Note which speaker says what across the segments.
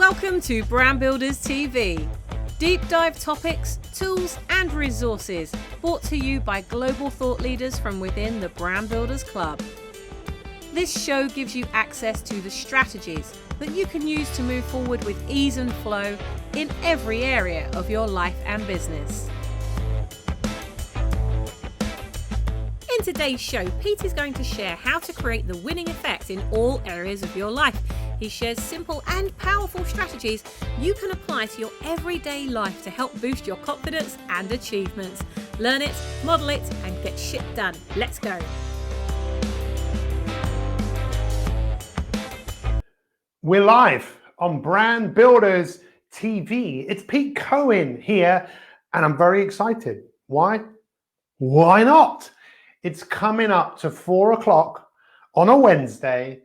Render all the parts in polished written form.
Speaker 1: Welcome to Brand Builders TV. Deep dive topics, tools and resources brought to you by global thought leaders from within the Brand Builders Club. This show gives you access to the strategies that you can use to move forward with ease and flow in every area of your life and business. In today's show, Pete is going to share how to create the winning effect in all areas of your life. He shares simple and powerful strategies you can apply to your everyday life to help boost your confidence and achievements. Learn it, model it, and get shit done. Let's go.
Speaker 2: We're live on Brand Builders TV. It's Pete Cohen here, and I'm very excited. Why? Why not? It's coming up to 4 o'clock on a Wednesday,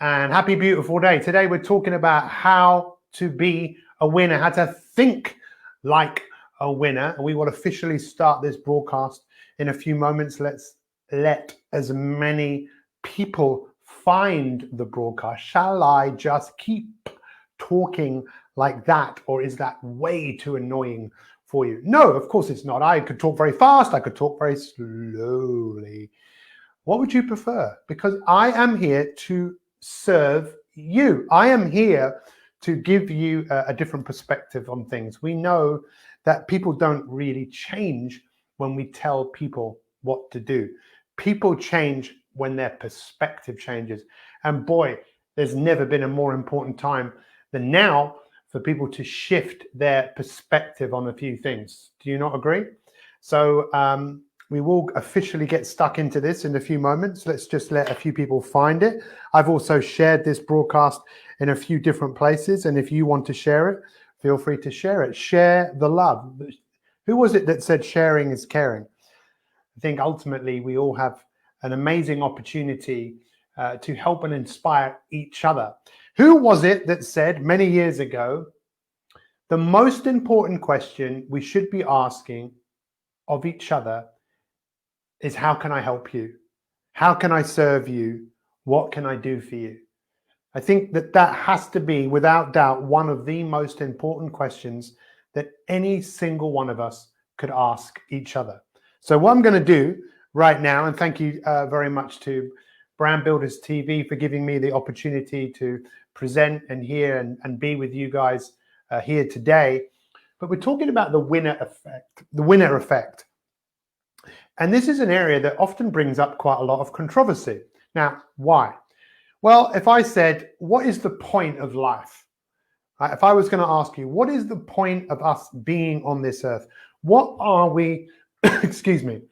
Speaker 2: and happy beautiful day. Today we're talking about how to be a winner, how to think like a winner. We will officially start this broadcast in a few moments. Let's let as many people find the broadcast. Shall I just keep talking like that, or is that way too annoying for you? No, of course it's not. I could talk very fast, I could talk very slowly. What would you prefer? Because I am here to serve you. I am here to give you a different perspective on things. We know that people don't really change when we tell people what to do. People change when their perspective changes. And boy, there's never been a more important time than now for people to shift their perspective on a few things. Do you not agree? So we will officially get stuck into this in a few moments. Let's just let a few people find it. I've also shared this broadcast in a few different places, and if you want to share it, feel free to share it. Share the love. Who was it that said sharing is caring? I think ultimately we all have an amazing opportunity to help and inspire each other. Who was it that said many years ago, the most important question we should be asking of each other is, how can I help you? How can I serve you? What can I do for you? I think that that has to be, without doubt, one of the most important questions that any single one of us could ask each other. So what I'm going to do right now, and thank you very much to Brand Builders TV for giving me the opportunity to present and hear and be with you guys here today. But we're talking about the winner effect, And this is an area that often brings up quite a lot of controversy. Now, why? Well, if I said, what is the point of life? Right? If I was going to ask you, what is the point of us being on this earth? What are we, excuse me,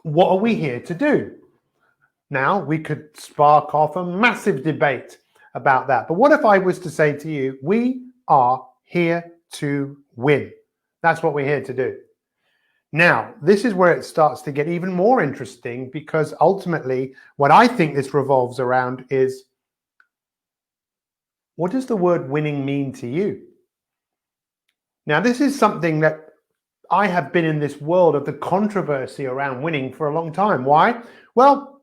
Speaker 2: what are we here to do? Now, we could spark off a massive debate about that. But what if I was to say to you, we are here to win? That's what we're here to do. Now, this is where it starts to get even more interesting, because ultimately what I think this revolves around is, what does the word winning mean to you? Now, this is something that I have been in this world of the controversy around winning for a long time. Why? Well,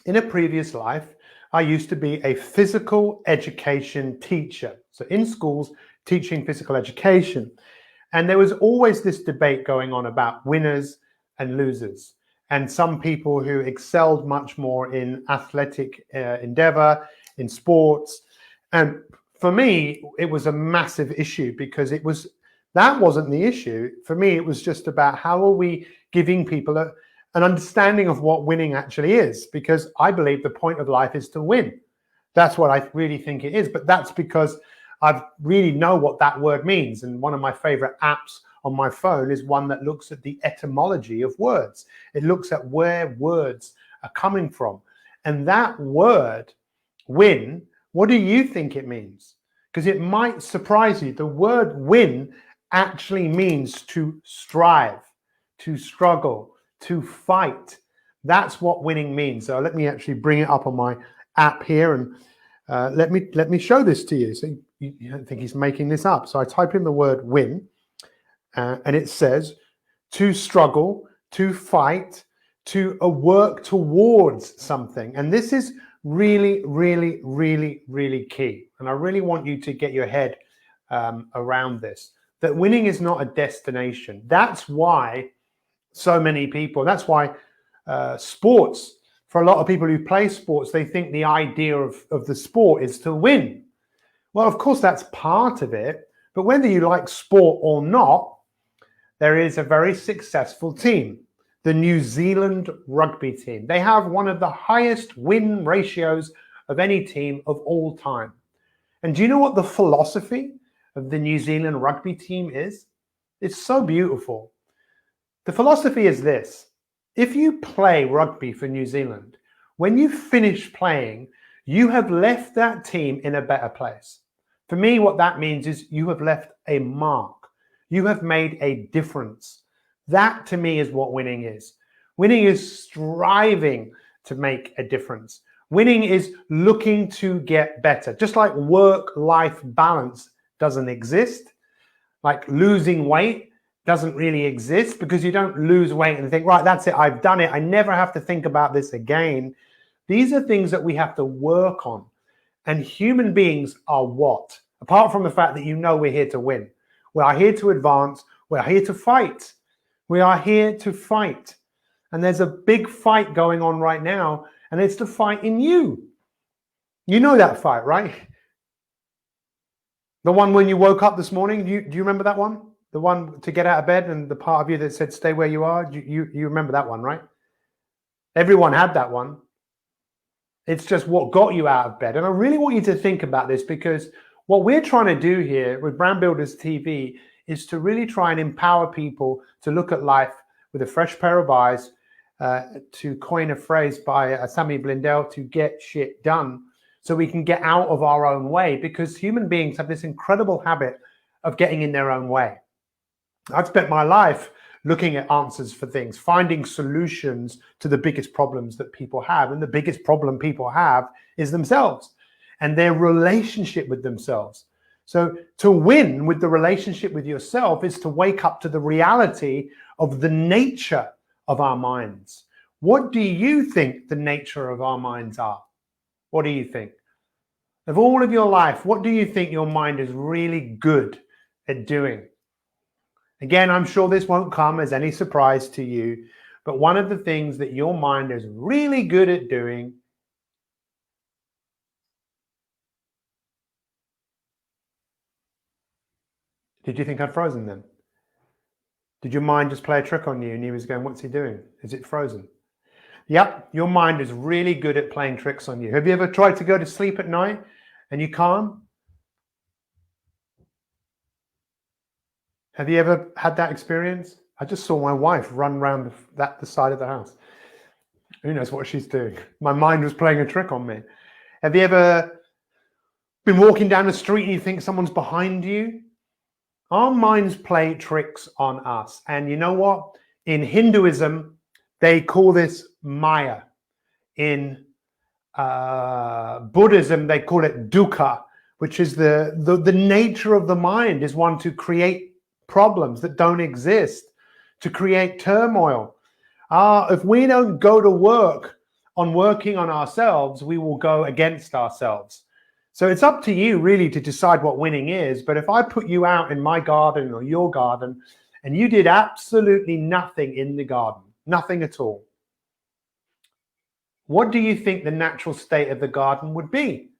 Speaker 2: in a previous life, I used to be a physical education teacher. So in schools, teaching physical education. And there was always this debate going on about winners and losers, and some people who excelled much more in athletic endeavor, in sports. And for me, it was a massive issue, because that wasn't the issue. For me, it was just about how are we giving people an understanding of what winning actually is, because I believe the point of life is to win. That's what I really think it is. But that's because I really know what that word means. And one of my favorite apps on my phone is one that looks at the etymology of words. It looks at where words are coming from. And that word, win, what do you think it means? Because it might surprise you. The word win actually means to strive, to struggle, to fight. That's what winning means. So let me actually bring it up on my app here, and let me show this to you. So you don't think he's making this up. So I type in the word win, and it says to struggle, to fight, to work towards something. And this is really, really, really, really key. And I really want you to get your head around this, that winning is not a destination. That's why so many people, that's why sports, for a lot of people who play sports, they think the idea of the sport is to win. Well, of course, that's part of it. But whether you like sport or not, there is a very successful team, the New Zealand rugby team. They have one of the highest win ratios of any team of all time. And do you know what the philosophy of the New Zealand rugby team is? It's so beautiful. The philosophy is this: if you play rugby for New Zealand, when you finish playing, you have left that team in a better place. For me, what that means is you have left a mark. You have made a difference. That to me is what winning is. Winning is striving to make a difference. Winning is looking to get better. Just like work-life balance doesn't exist, like losing weight doesn't really exist, because you don't lose weight and think, right, that's it, I've done it, I never have to think about this again. These are things that we have to work on. And human beings are what? Apart from the fact that we're here to win. We are here to advance. We are here to fight. We are here to fight. And there's a big fight going on right now, and it's the fight in you. You know that fight, right? The one when you woke up this morning, do you remember that one? The one to get out of bed and the part of you that said, stay where you are? You remember that one, right? Everyone had that one. It's just what got you out of bed. And I really want you to think about this, because what we're trying to do here with Brand Builders TV is to really try and empower people to look at life with a fresh pair of eyes, to coin a phrase by Sammy Blindell, to get shit done, so we can get out of our own way, because human beings have this incredible habit of getting in their own way. I've spent my life looking at answers for things, finding solutions to the biggest problems that people have. And the biggest problem people have is themselves and their relationship with themselves. So to win with the relationship with yourself is to wake up to the reality of the nature of our minds. What do you think the nature of our minds are? What do you think? Of all of your life, what do you think your mind is really good at doing? Again, I'm sure this won't come as any surprise to you, but one of the things that your mind is really good at doing Did you think I'd frozen then? Did your mind just play a trick on you and you was going, what's he doing? Is it frozen? Yep, your mind is really good at playing tricks on you. Have you ever tried to go to sleep at night and you can't? Have you ever had that experience? I just saw my wife run around the side of the house. Who knows what she's doing? My mind was playing a trick on me. Have you ever been walking down the street and you think someone's behind you? Our minds play tricks on us. And you know what? In Hinduism, they call this Maya. In Buddhism, they call it dukkha, which is the nature of the mind is one to create problems that don't exist, to create turmoil. If we don't go to work on working on ourselves, we will go against ourselves. So it's up to you really to decide what winning is. But if I put you out in my garden or your garden and you did absolutely nothing in the garden, nothing at all, what do you think the natural state of the garden would be?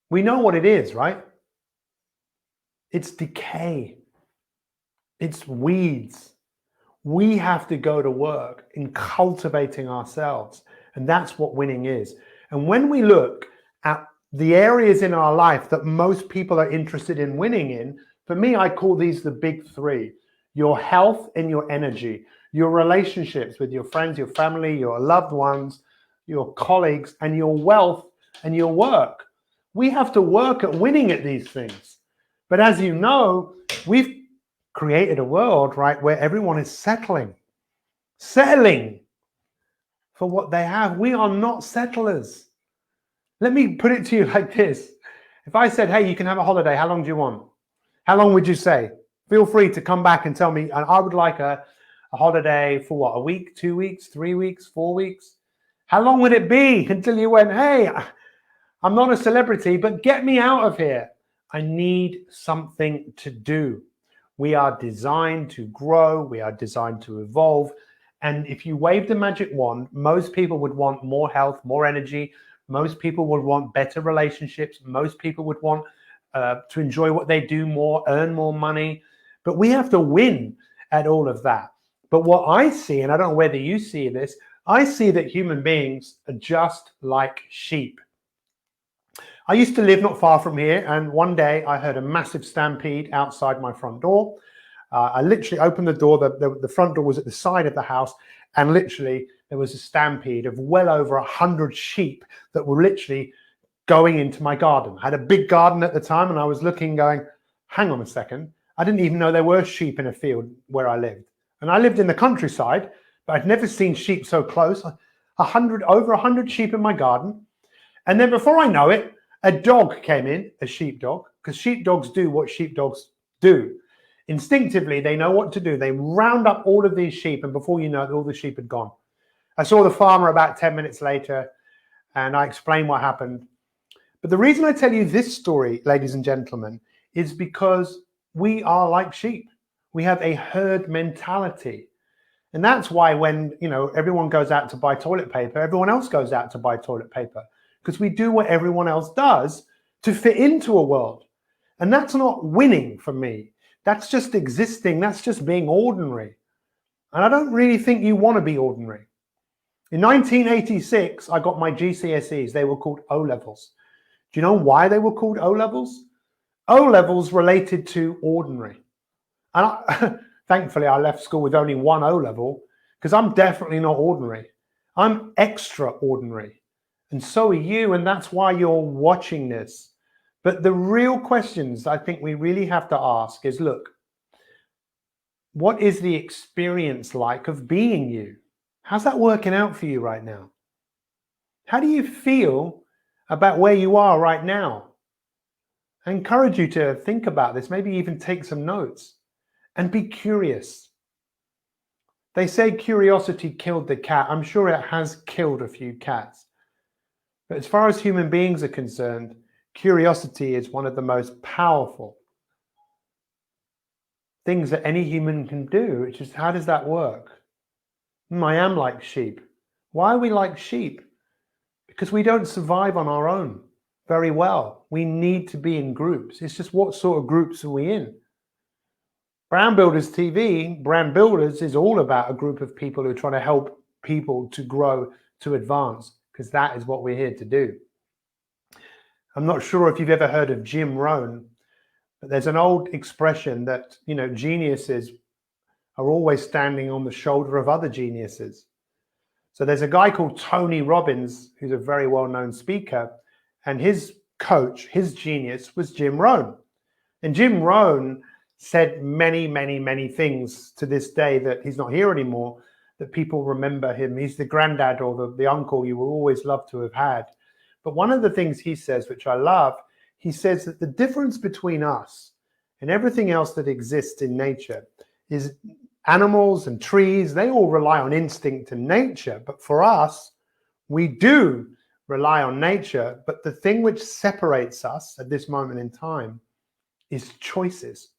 Speaker 2: We know what it is, right? It's decay. It's weeds. We have to go to work in cultivating ourselves. And that's what winning is. And when we look at the areas in our life that most people are interested in winning in, for me, I call these the big three: your health and your energy, your relationships with your friends, your family, your loved ones, your colleagues, and your wealth and your work. We have to work at winning at these things. But as you know, we've created a world, right, where everyone is settling for what they have. We are not settlers. Let me put it to you like this. If I said, hey, you can have a holiday, how long do you want? How long would you say? Feel free to come back and tell me, and I would like a a holiday for what, a week, 2 weeks, 3 weeks, 4 weeks? How long would it be until you went, hey, I'm not a celebrity, but get me out of here. I need something to do. We are designed to grow. We are designed to evolve. And if you waved a magic wand, most people would want more health, more energy. Most people would want better relationships. Most people would want to enjoy what they do more, earn more money. But we have to win at all of that. But what I see, and I don't know whether you see this, I see that human beings are just like sheep. I used to live not far from here, and one day I heard a massive stampede outside my front door. I literally opened the door, the front door was at the side of the house, and literally there was a stampede of well over 100 sheep that were literally going into my garden. I had a big garden at the time, and I was looking going, hang on a second, I didn't even know there were sheep in a field where I lived. And I lived in the countryside, but I'd never seen sheep so close. Over 100 sheep in my garden. And then before I know it, a dog came in, a sheepdog, because sheepdogs do what sheepdogs do. Instinctively, they know what to do. They round up all of these sheep, and before you know it, all the sheep had gone. I saw the farmer about 10 minutes later, and I explained what happened. But the reason I tell you this story, ladies and gentlemen, is because we are like sheep. We have a herd mentality. And that's why when, everyone goes out to buy toilet paper, everyone else goes out to buy toilet paper, because we do what everyone else does to fit into a world. And that's not winning for me. That's just existing. That's just being ordinary. And I don't really think you want to be ordinary. In 1986, I got my GCSEs. They were called O-levels. Do you know why they were called O-levels? O-levels related to ordinary. And thankfully, I left school with only one O-level, because I'm definitely not ordinary. I'm extraordinary. And so are you, and that's why you're watching this. But the real questions I think we really have to ask is, look, what is the experience like of being you? How's that working out for you right now? How do you feel about where you are right now? I encourage you to think about this, maybe even take some notes, and be curious. They say curiosity killed the cat. I'm sure it has killed a few cats. But as far as human beings are concerned, curiosity is one of the most powerful things that any human can do. It's just, how does that work? I am like sheep. Why are we like sheep? Because we don't survive on our own very well. We need to be in groups. It's just, what sort of groups are we in? Brand Builders TV, Brand Builders is all about a group of people who are trying to help people to grow, to advance, because that is what we're here to do. I'm not sure if you've ever heard of Jim Rohn, but there's an old expression that, geniuses are always standing on the shoulder of other geniuses. So there's a guy called Tony Robbins, who's a very well-known speaker, and his coach, his genius, was Jim Rohn. And Jim Rohn said many, many, many things to this day that he's not here anymore, that people remember him. He's the granddad or the uncle you will always love to have had. But one of the things he says, which I love, he says that the difference between us and everything else that exists in nature is animals and trees, they all rely on instinct and nature. But for us, we do rely on nature. But the thing which separates us at this moment in time is choices.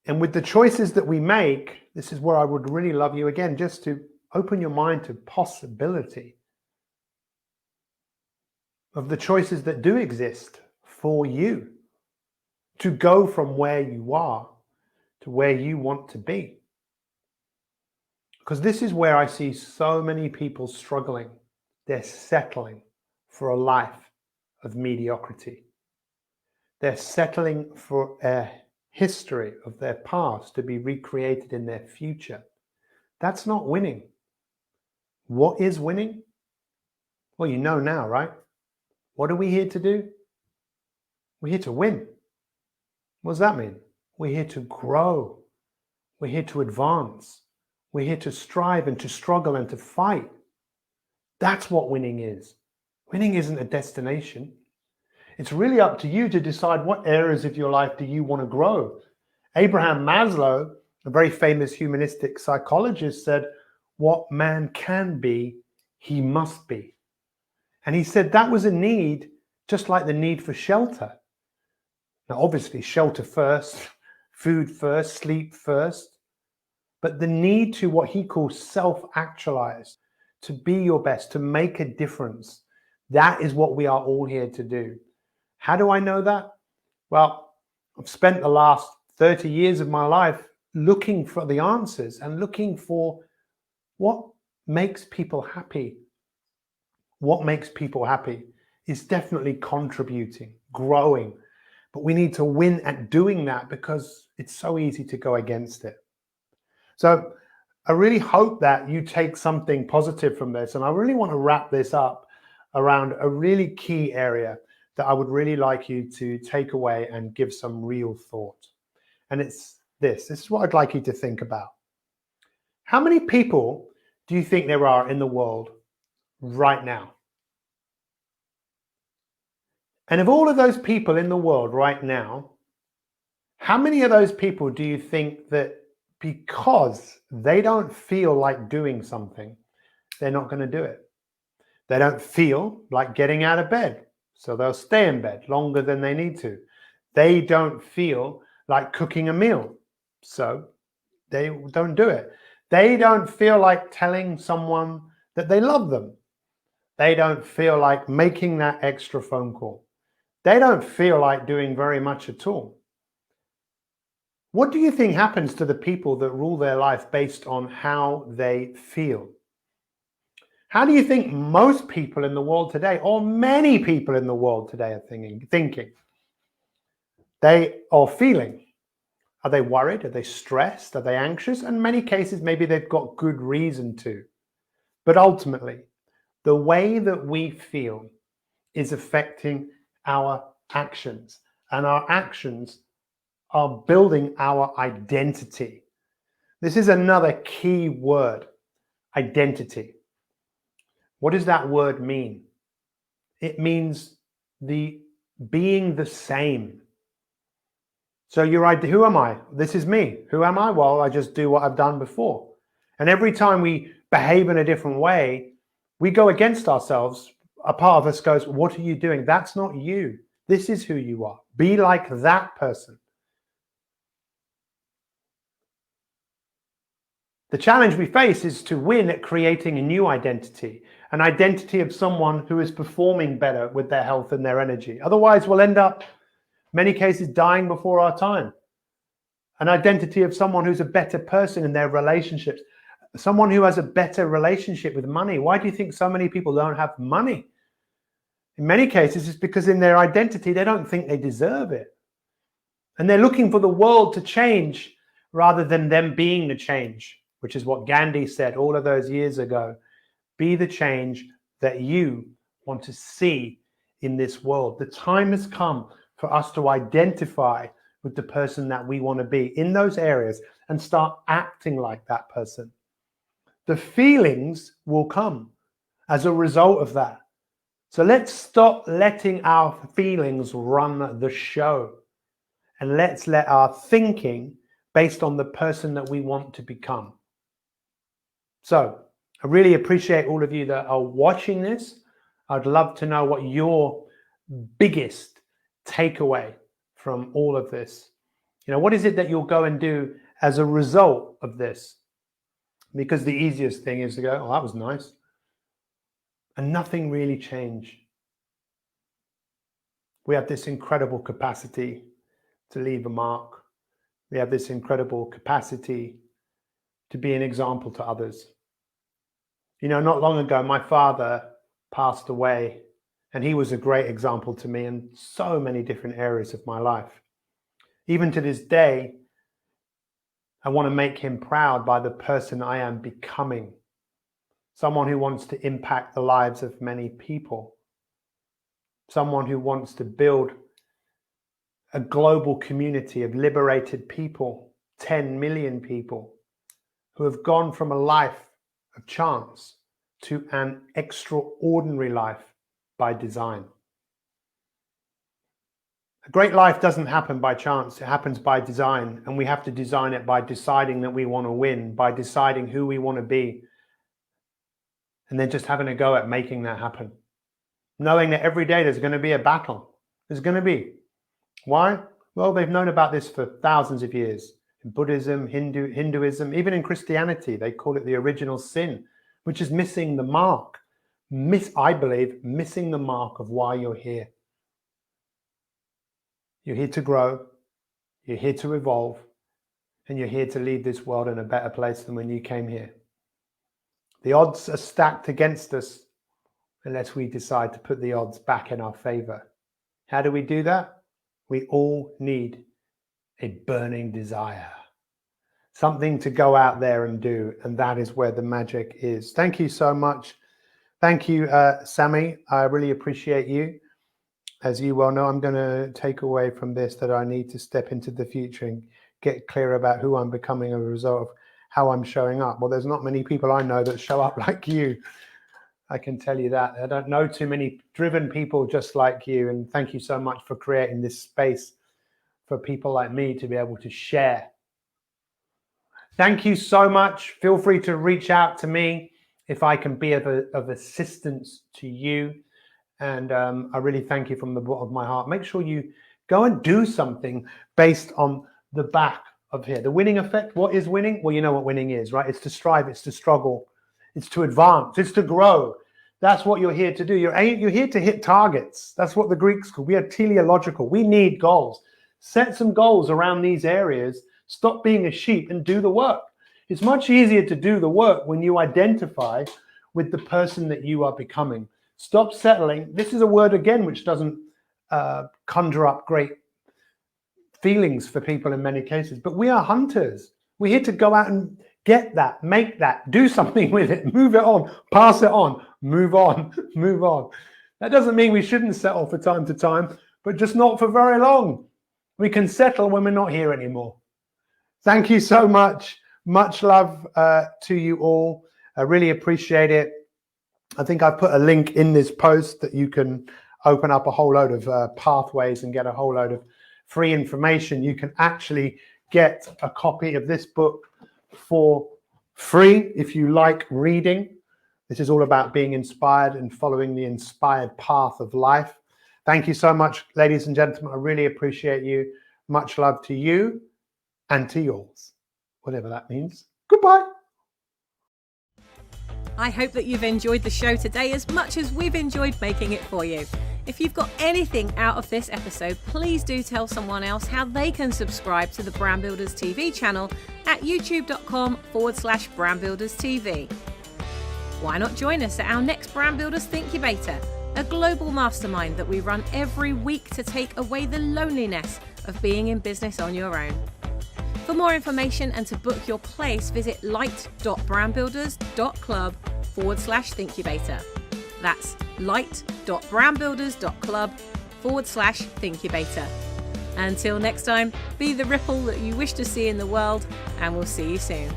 Speaker 2: And with the choices that we make, this is where I would really love you again, just to open your mind to possibility of the choices that do exist for you to go from where you are to where you want to be. Because this is where I see so many people struggling. They're settling for a life of mediocrity. They're settling for a history of their past to be recreated in their future. That's not winning. What is winning? Well, you know now, right? What are we here to do? We're here to win. What does that mean? We're here to grow. We're here to advance. We're here to strive and to struggle and to fight. That's what winning is. Winning isn't a destination. It's really up to you to decide what areas of your life do you want to grow. Abraham Maslow, A very famous humanistic psychologist said, what man can be, he must be. And he said that was a need, just like the need for shelter. Now, obviously, shelter first, food first, sleep first, but the need to what he calls self-actualize, to be your best, to make a difference. That is what we are all here to do. How do I know that? Well, I've spent the last 30 years of my life looking for the answers and looking for what makes people happy. What makes people happy is definitely contributing, growing, but we need to win at doing that because it's so easy to go against it. So I really hope that you take something positive from this, and I really want to wrap this up around a really key area that I would really like you to take away and give some real thought. And it's this. This is what I'd like you to think about. How many people do you think there are in the world right now? And of all of those people in the world right now, how many of those people do you think that because they don't feel like doing something, they're not going to do it? They don't feel like getting out of bed, so they'll stay in bed longer than they need to. They don't feel like cooking a meal, so they don't do it. They don't feel like telling someone that they love them. They don't feel like making that extra phone call. They don't feel like doing very much at all. What do you think happens to the people that rule their life based on how they feel? How do you think most people in the world today, or many people in the world today, are thinking? They are feeling. Are they worried? Are they stressed? Are they anxious? In many cases, maybe they've got good reason to. But ultimately, the way that we feel is affecting our actions, and our actions are building our identity. This is another key word, identity. What does that word mean? It means the being the same. So who am I? This is me. Who am I? Well, I just do what I've done before. And every time we behave in a different way, we go against ourselves. A part of us goes, what are you doing? That's not you. This is who you are. Be like that person. The challenge we face is to win at creating a new identity, an identity of someone who is performing better with their health and their energy. Otherwise, we'll end up, many cases, dying before our time. An identity of someone who's a better person in their relationships, someone who has a better relationship with money. Why do you think so many people don't have money? In many cases, it's because in their identity, they don't think they deserve it. And they're looking for the world to change rather than them being the change, which is what Gandhi said all of those years ago. Be the change that you want to see in this world. The time has come for us to identify with the person that we want to be in those areas and start acting like that person. The feelings will come as a result of that. So let's stop letting our feelings run the show, and let's let our thinking based on the person that we want to become. So I really appreciate all of you that are watching this. I'd love to know what your biggest takeaway from all of this. What is it that you'll go and do as a result of this? Because the easiest thing is to go, oh, that was nice. And nothing really changed. We have this incredible capacity to leave a mark. We have this incredible capacity to be an example to others. Not long ago, my father passed away, and he was a great example to me in so many different areas of my life. Even to this day, I want to make him proud by the person I am becoming. Someone who wants to impact the lives of many people. Someone who wants to build a global community of liberated people, 10 million people, who have gone from a life of chance to an extraordinary life by design. A great life doesn't happen by chance. It happens by design, and we have to design it by deciding that we want to win, by deciding who we want to be, and then just having a go at making that happen. Knowing that every day there's going to be a battle. There's going to be. Why? Well, they've known about this for thousands of years. In Buddhism, Hinduism, even in Christianity, they call it the original sin, which is missing the mark. I believe, missing the mark of why you're here. You're here to grow, you're here to evolve, and you're here to leave this world in a better place than when you came here. The odds are stacked against us unless we decide to put the odds back in our favor. How do we do that? We all need a burning desire. Something to go out there and do, and that is where the magic is. Thank you so much. Thank you, Sammy. I really appreciate you. As you well know, I'm going to take away from this that I need to step into the future and get clear about who I'm becoming as a result of how I'm showing up. Well, there's not many people I know that show up like you. I can tell you that. I don't know too many driven people just like you. And thank you so much for creating this space for people like me to be able to share. Thank you so much. Feel free to reach out to me if I can be of assistance to you. And I really thank you from the bottom of my heart. Make sure you go and do something based on the back of here. The winning effect. What is winning? Well, you know what winning is, right? It's to strive. It's to struggle. It's to advance. It's to grow. That's what you're here to do. You're here to hit targets. That's what the Greeks call. We are teleological. We need goals. Set some goals around these areas. Stop being a sheep and do the work. It's much easier to do the work when you identify with the person that you are becoming. Stop settling. This is a word, again, which doesn't conjure up great feelings for people in many cases. But we are hunters. We're here to go out and get that, make that, do something with it, move it on, pass it on, move on, move on. That doesn't mean we shouldn't settle from time to time, but just not for very long. We can settle when we're not here anymore. Thank you so much. Much love to you all. I really appreciate it. I think I've put a link in this post that you can open up a whole load of pathways and get a whole load of free information. You can actually get a copy of this book for free if you like reading. This is all about being inspired and following the inspired path of life. Thank you so much, ladies and gentlemen. I really appreciate you. Much love to you and to yours, whatever that means. Goodbye.
Speaker 1: I hope that you've enjoyed the show today as much as we've enjoyed making it for you. If you've got anything out of this episode, please do tell someone else how they can subscribe to the Brand Builders TV channel at youtube.com/brandbuilderstv. Why not join us at our next Brand Builders Thinkubator, a global mastermind that we run every week to take away the loneliness of being in business on your own. For more information and to book your place, visit light.brandbuilders.club/Thinkubator. That's light.brandbuilders.club/Thinkubator. Until next time, be the ripple that you wish to see in the world, and we'll see you soon.